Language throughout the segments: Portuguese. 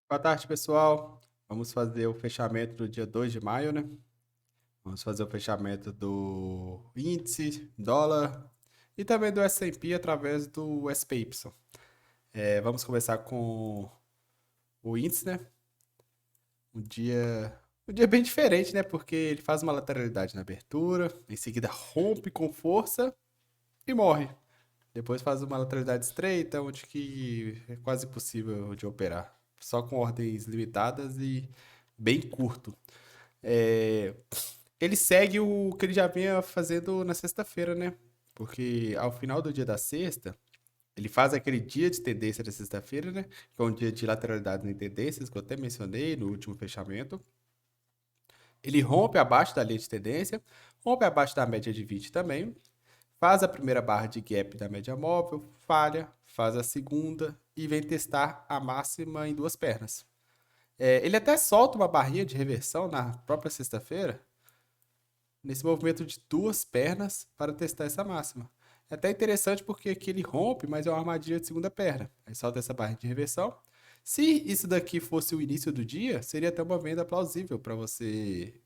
Boa tarde, pessoal. Vamos fazer o fechamento do dia 2 de maio, né? Vamos fazer o fechamento do índice, dólar e também do S&P através do SPY. Vamos começar com o índice, né? Um dia, um dia bem diferente, né? Porque ele faz uma lateralidade na abertura, em seguida rompe com força e morre. Depois faz uma lateralidade estreita, onde que é quase impossível de operar. Só com ordens limitadas e bem curto. É, Ele segue o que ele já vinha fazendo na sexta-feira, né? Porque ao final do dia da sexta, ele faz aquele dia de tendência da sexta-feira, né? Que é um dia de lateralidade em tendências, que eu até mencionei no último fechamento. Ele rompe abaixo da linha de tendência, rompe abaixo da média de 20 também, faz a primeira barra de gap da média móvel, falha, faz a segunda e vem testar a máxima em duas pernas. Ele até solta uma barrinha de reversão na própria sexta-feira, nesse movimento de duas pernas para testar essa máxima. É até interessante porque aqui ele rompe, mas é uma armadilha de segunda perna. Aí solta essa barra de reversão. Se isso daqui fosse o início do dia, seria até uma venda plausível para você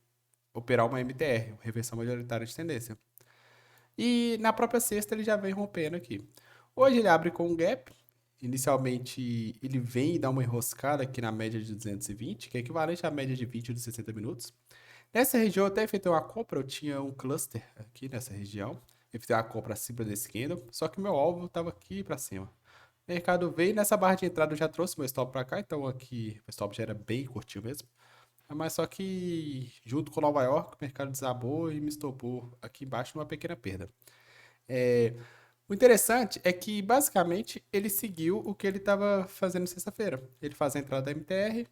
operar uma MTR, reversão majoritária de tendência. E na própria sexta ele já vem rompendo aqui. Hoje ele abre com um gap. Inicialmente ele vem e dá uma enroscada aqui na média de 220, que é equivalente à média de 20 dos 60 minutos. Nessa região eu até efetuei uma compra, eu tinha um cluster aqui nessa região. Efetuei uma compra acima desse candle, só que meu alvo estava aqui para cima. O mercado veio, nessa barra de entrada eu já trouxe meu stop para cá, então aqui o stop já era bem curtinho mesmo. Mas só que junto com Nova York, o mercado desabou e me estopou aqui embaixo numa pequena perda. É, o interessante é que basicamente ele seguiu o que ele estava fazendo sexta-feira. Ele faz a entrada da MTR,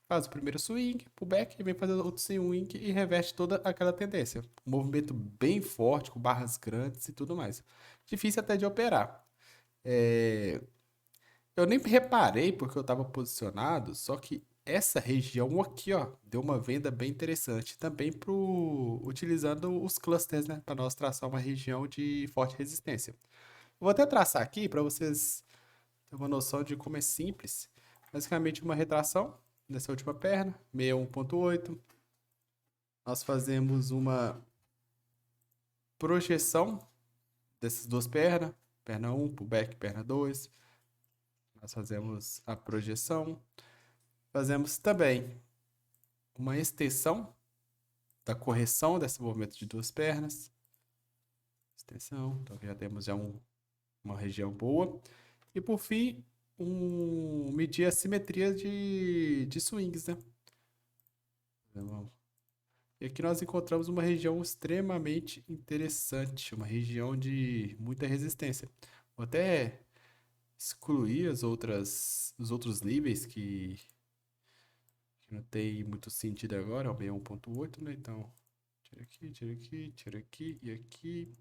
faz o primeiro swing, pullback, e vem fazer outro swing e reverte toda aquela tendência. Um movimento bem forte, com barras grandes e tudo mais. Difícil até de operar. É, Eu nem reparei porque eu estava posicionado, só que essa região aqui, ó, deu uma venda bem interessante. Também utilizando os clusters, né, para nós traçar uma região de forte resistência. Vou até traçar aqui para vocês terem uma noção de como é simples. Basicamente uma retração nessa última perna, 61,8. Nós fazemos uma projeção dessas duas pernas, perna um, pullback, perna 2. Nós fazemos a projeção. Fazemos também uma extensão da correção desse movimento de duas pernas. Extensão, então já temos uma região boa. E por fim, medir a simetria de swings, né? E aqui nós encontramos uma região extremamente interessante, uma região de muita resistência. Vou até excluir os outros níveis que não tem muito sentido agora, é o 61,8, né? Então, tira aqui, tira aqui, tira aqui e aqui.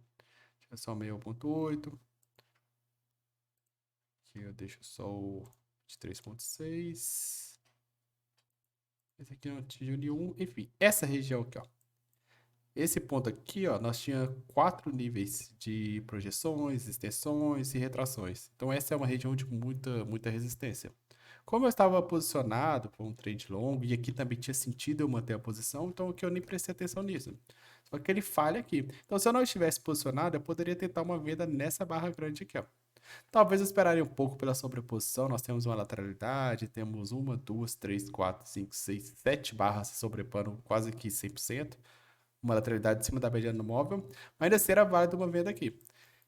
Tira só o 61,8. Aqui eu deixo só o de 3,6. Esse aqui não atingiu nenhum. Enfim, essa região aqui, ó. Esse ponto aqui, ó, nós tinha 4 níveis de projeções, extensões e retrações. Então essa é uma região de muita resistência. Como eu estava posicionado para um trade longo e aqui também tinha sentido eu manter a posição, então aqui eu nem prestei atenção nisso. Só que ele falha aqui. Então se eu não estivesse posicionado, eu poderia tentar uma venda nessa barra grande aqui, ó. Talvez eu esperaria um pouco pela sobreposição. Nós temos uma lateralidade, temos uma, duas, três, quatro, cinco, seis, sete barras se sobrepondo quase que 100%, uma lateralidade em cima da média no móvel, mas ainda será válido uma venda aqui.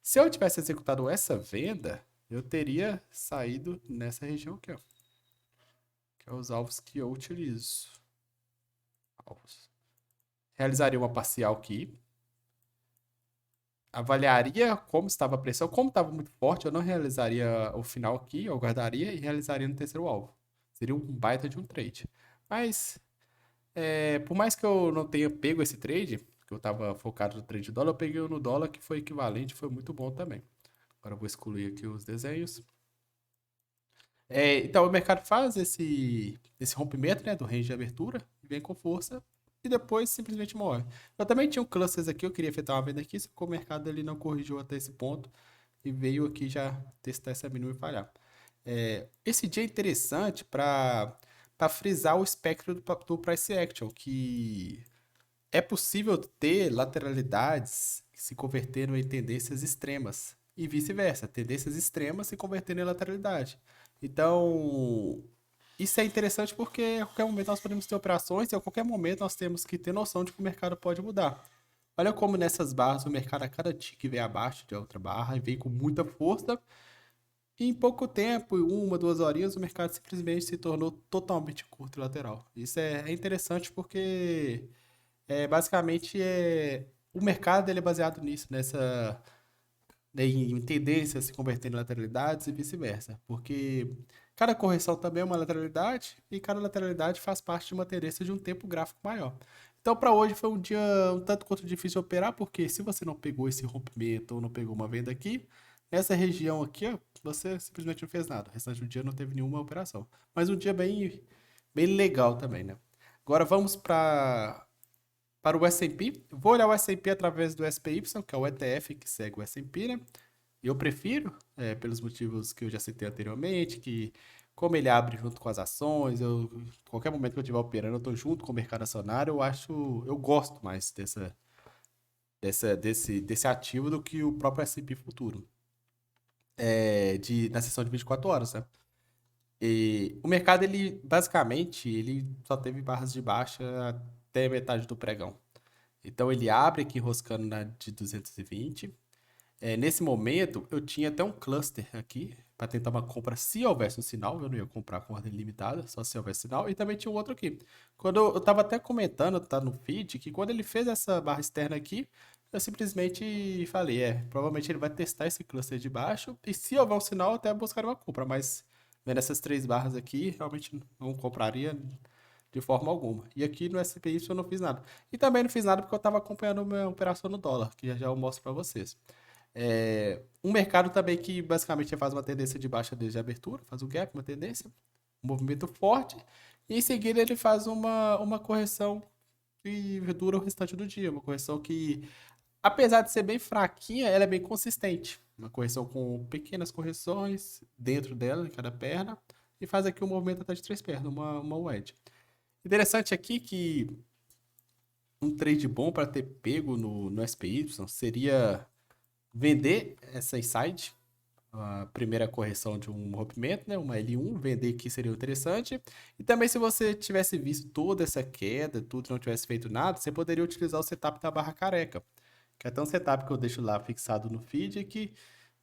Se eu tivesse executado essa venda, eu teria saído nessa região aqui, ó, que é os alvos que eu utilizo. Alvos. Realizaria uma parcial aqui, avaliaria como estava a pressão, como estava muito forte, eu não realizaria o final aqui, eu guardaria e realizaria no terceiro alvo. Seria um baita de um trade. Mas por mais que eu não tenha pego esse trade, que eu estava focado no trade de dólar, eu peguei um no dólar que foi equivalente, foi muito bom também. Agora eu vou excluir aqui os desenhos. Então o mercado faz esse rompimento, né, do range de abertura, vem com força e depois simplesmente morre. Eu também tinha um clusters aqui, eu queria efetuar uma venda aqui, só que o mercado ele não corrigiu até esse ponto e veio aqui já testar essa mínima e falhar. Esse dia é interessante para frisar o espectro do price action, que é possível ter lateralidades que se converteram em tendências extremas e vice-versa, tendências extremas se convertendo em lateralidade. Então, isso é interessante porque a qualquer momento nós podemos ter operações e a qualquer momento nós temos que ter noção de que o mercado pode mudar. Olha como nessas barras o mercado a cada tique vem abaixo de outra barra e vem com muita força. E em pouco tempo, em 1, 2 horinhas, o mercado simplesmente se tornou totalmente curto e lateral. Isso é interessante porque basicamente o mercado ele é baseado nisso, em tendências se convertendo em lateralidades e vice-versa. Porque cada correção também é uma lateralidade e cada lateralidade faz parte de uma tendência de um tempo gráfico maior. Então, para hoje foi um dia um tanto quanto difícil de operar, porque se você não pegou esse rompimento ou não pegou uma venda aqui, nessa região aqui, ó, você simplesmente não fez nada. O restante do dia não teve nenhuma operação. Mas um dia bem legal também, né? Agora vamos para o S&P. Vou olhar o S&P através do SPY, que é o ETF que segue o S&P, né? Eu prefiro, pelos motivos que eu já citei anteriormente, que como ele abre junto com as ações, qualquer momento que eu estiver operando, eu estou junto com o mercado acionário, eu gosto mais desse ativo do que o próprio S&P futuro, na sessão de 24 horas, né? E o mercado, ele basicamente, ele só teve barras de baixa até metade do pregão. Então ele abre aqui enroscando na de 220. Nesse momento, eu tinha até um cluster aqui para tentar uma compra se houvesse um sinal. Eu não ia comprar com ordem limitada, só se houvesse sinal. E também tinha um outro aqui. Quando eu tava até comentando, tá no feed, que quando ele fez essa barra externa aqui, eu simplesmente falei, provavelmente ele vai testar esse cluster de baixo. E se houver um sinal, eu até buscar uma compra. Mas vendo essas três barras aqui, realmente não compraria de forma alguma. E aqui no SPY eu não fiz nada. E também não fiz nada porque eu estava acompanhando a minha operação no dólar, que já eu mostro para vocês. Um mercado também que basicamente faz uma tendência de baixa desde a abertura, faz um gap, uma tendência, um movimento forte, e em seguida ele faz uma correção que dura o restante do dia, uma correção que, apesar de ser bem fraquinha, ela é bem consistente. Uma correção com pequenas correções dentro dela, em cada perna, e faz aqui um movimento até de três pernas, uma wedge. Interessante aqui que um trade bom para ter pego no SPY seria vender essa inside, a primeira correção de um rompimento, né, uma L1, vender aqui seria interessante. E também se você tivesse visto toda essa queda, tudo não tivesse feito nada, você poderia utilizar o setup da barra careca, que é até um setup que eu deixo lá fixado no feed, que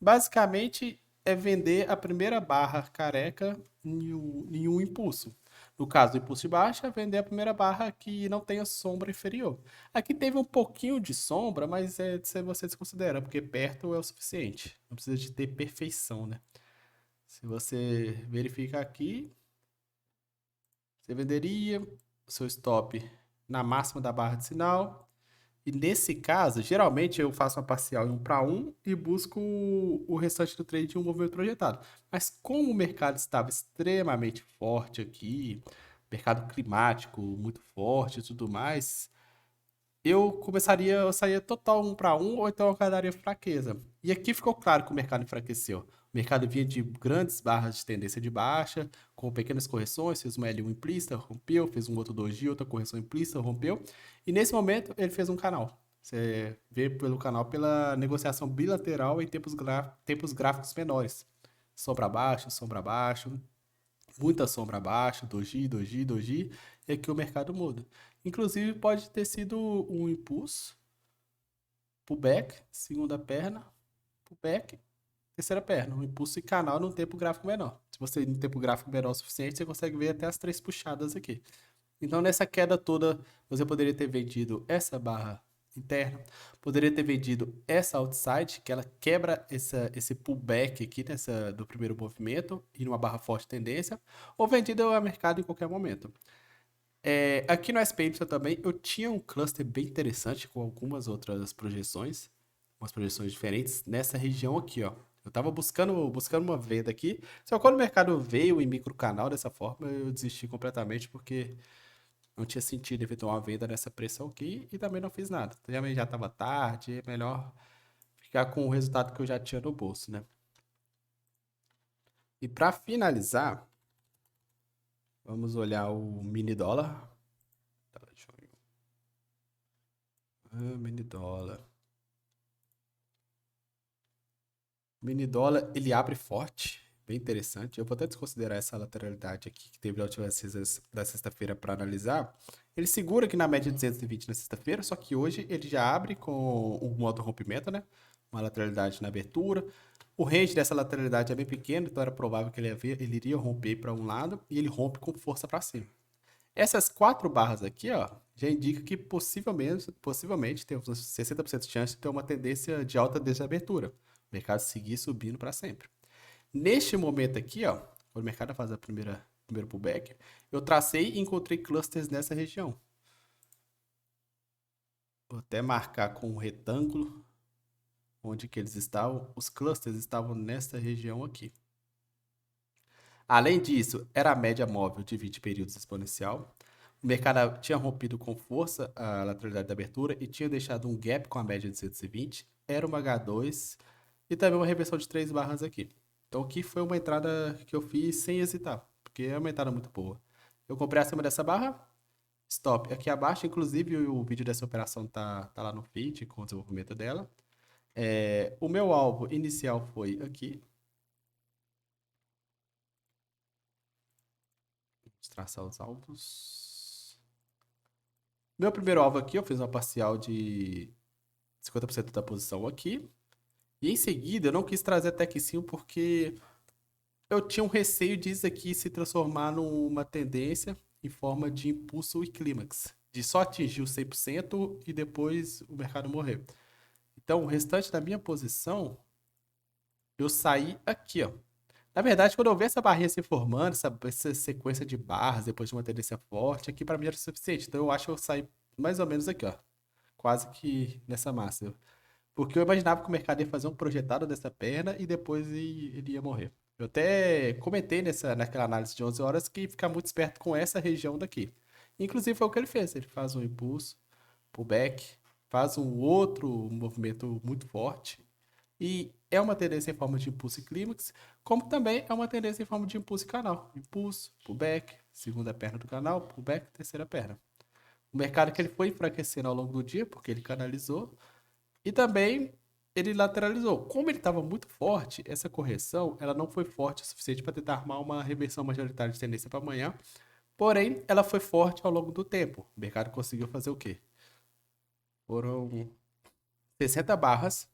basicamente é vender a primeira barra careca em um impulso. No caso do impulso de baixa, vender a primeira barra que não tenha sombra inferior. Aqui teve um pouquinho de sombra, mas se você desconsidera, porque perto é o suficiente. Não precisa de ter perfeição, né? Se você verifica aqui, você venderia o seu stop na máxima da barra de sinal. E nesse caso, geralmente eu faço uma parcial em 1 para 1 e busco o restante do trade em um movimento projetado. Mas como o mercado estava extremamente forte aqui, mercado climático muito forte e tudo mais, eu saía total 1 para 1 ou então eu aguardaria fraqueza. E aqui ficou claro que o mercado enfraqueceu. O mercado vinha de grandes barras de tendência de baixa, com pequenas correções, fez uma L1 implícita, rompeu, fez um outro doji, outra correção implícita, rompeu. E nesse momento ele fez um canal. Você vê pelo canal pela negociação bilateral em tempos gráficos menores. Sombra abaixo, muita sombra abaixo, doji, doji, doji, e aqui o mercado muda. Inclusive pode ter sido um impulso, pullback, segunda perna, pullback, terceira perna, um impulso e canal num tempo gráfico menor. Se você no tempo gráfico menor o suficiente, você consegue ver até as três puxadas aqui. Então nessa queda toda, você poderia ter vendido essa barra interna, poderia ter vendido essa outside, que ela quebra esse pullback aqui do primeiro movimento e numa barra forte tendência, ou vendido ao mercado em qualquer momento. Aqui no SPY também eu tinha um cluster bem interessante com algumas outras projeções, umas projeções diferentes nessa região aqui, ó. Eu tava buscando uma venda aqui, só que quando o mercado veio em micro canal dessa forma, eu desisti completamente porque não tinha sentido efetuar uma venda nessa pressão aqui e também não fiz nada. Também já estava tarde, é melhor ficar com o resultado que eu já tinha no bolso, né? E para finalizar, Vamos olhar o mini dólar. Mini dólar. Mini dólar, ele abre forte, bem interessante. Eu vou até desconsiderar essa lateralidade aqui que teve na última da sexta-feira para analisar. Ele segura aqui na média de 220 na sexta-feira, só que hoje ele já abre com um modo rompimento, né? Uma lateralidade na abertura. O range dessa lateralidade é bem pequeno, então era provável que ele iria romper para um lado e ele rompe com força para cima. Essas quatro barras aqui, ó, já indica que possivelmente temos 60% de chance de ter uma tendência de alta desde a abertura. O mercado seguir subindo para sempre. Neste momento aqui, ó, quando o mercado faz primeiro pullback, eu tracei e encontrei clusters nessa região. Vou até marcar com um retângulo onde que eles estavam. Os clusters estavam nessa região aqui. Além disso, era a média móvel de 20 períodos exponencial. O mercado tinha rompido com força a lateralidade da abertura e tinha deixado um gap com a média de 220. Era uma H2 e também uma reversão de 3 barras aqui. Então aqui foi uma entrada que eu fiz sem hesitar, porque é uma entrada muito boa. Eu comprei acima dessa barra, stop aqui abaixo. Inclusive o vídeo dessa operação tá lá no feed com o desenvolvimento dela. O meu alvo inicial foi aqui. Vamos traçar os alvos. Meu primeiro alvo aqui, eu fiz uma parcial de 50% da posição aqui. E em seguida, eu não quis trazer até aqui sim, porque eu tinha um receio disso aqui se transformar numa tendência em forma de impulso e clímax. De só atingir o 100% e depois o mercado morrer. Então, o restante da minha posição, eu saí aqui, ó. Na verdade, quando eu vi essa barrinha se formando, essa sequência de barras depois de uma tendência forte, aqui para mim era o suficiente. Então eu acho que eu saí mais ou menos aqui, ó. Quase que nessa massa. Porque eu imaginava que o mercado ia fazer um projetado dessa perna e depois ele ia morrer. Eu até comentei naquela análise de 11 horas que ficar muito esperto com essa região daqui. Inclusive foi o que ele fez. Ele faz um impulso, pullback, faz um outro movimento muito forte. E é uma tendência em forma de impulso e clímax, como também é uma tendência em forma de impulso e canal. Impulso, pullback, segunda perna do canal, pullback, terceira perna. O mercado que ele foi enfraquecendo ao longo do dia, porque ele canalizou, e também ele lateralizou. Como ele estava muito forte, essa correção ela não foi forte o suficiente para tentar armar uma reversão majoritária de tendência para amanhã. Porém, ela foi forte ao longo do tempo. O mercado conseguiu fazer o quê? Foram 60 barras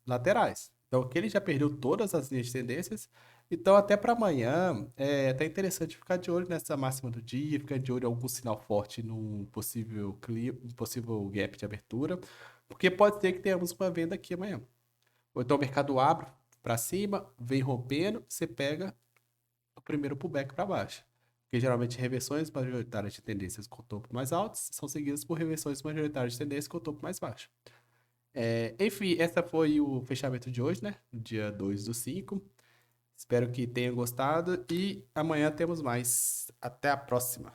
laterais. Então, aqui ele já perdeu todas as linhas de tendências. Então, até para amanhã, é até interessante ficar de olho nessa máxima do dia, ficar de olho em algum sinal forte num possível gap de abertura, porque pode ser que tenhamos uma venda aqui amanhã. Ou então o mercado abre para cima, vem rompendo, você pega o primeiro pullback para baixo. Porque geralmente reversões majoritárias de tendências com topo mais altos são seguidas por reversões majoritárias de tendências com topo mais baixo. Enfim, essa foi o fechamento de hoje, né? Dia 2/5. Espero que tenham gostado e amanhã temos mais. Até a próxima.